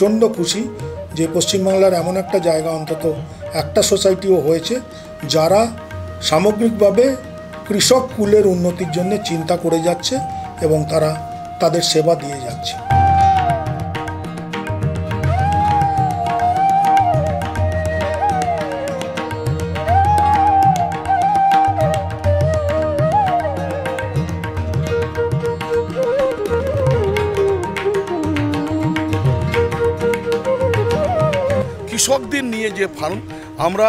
প্রচণ্ড খুশি যে পশ্চিমবাংলার এমন একটা জায়গা অন্তত একটা সোসাইটিও হয়েছে যারা সামগ্রিকভাবে কৃষক কুলের উন্নতির জন্য চিন্তা করে যাচ্ছে এবং তারা তাদের সেবা দিয়ে যাচ্ছে। কৃষকদের নিয়ে যে ফার্ম আমরা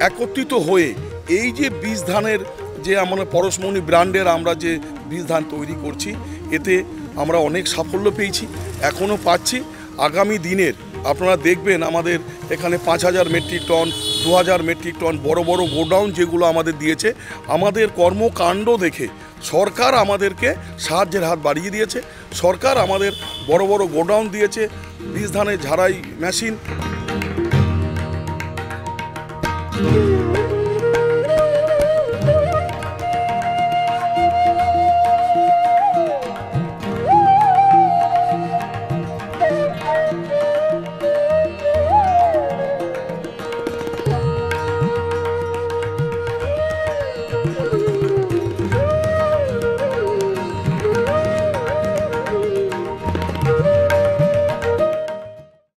একত্রিত হয়ে এই যে বীজ ধানের যে আমরা পরশমণি ব্র্যান্ডের আমরা যে বীজ ধান তৈরি করছি এতে আমরা অনেক সাফল্য পেয়েছি, এখনও পাচ্ছি। আগামী দিনের আপনারা দেখবেন আমাদের এখানে 5000 মেট্রিক টন 2000 মেট্রিক টন বড় বড় গোডাউন যেগুলো আমাদের দিয়েছে, আমাদের কর্মকাণ্ড দেখে সরকার আমাদেরকে সাহায্যের হাত বাড়িয়ে দিয়েছে। সরকার আমাদের বড় বড় গোডাউন দিয়েছে, বীজ ধানের ঝাড়াই মেশিন।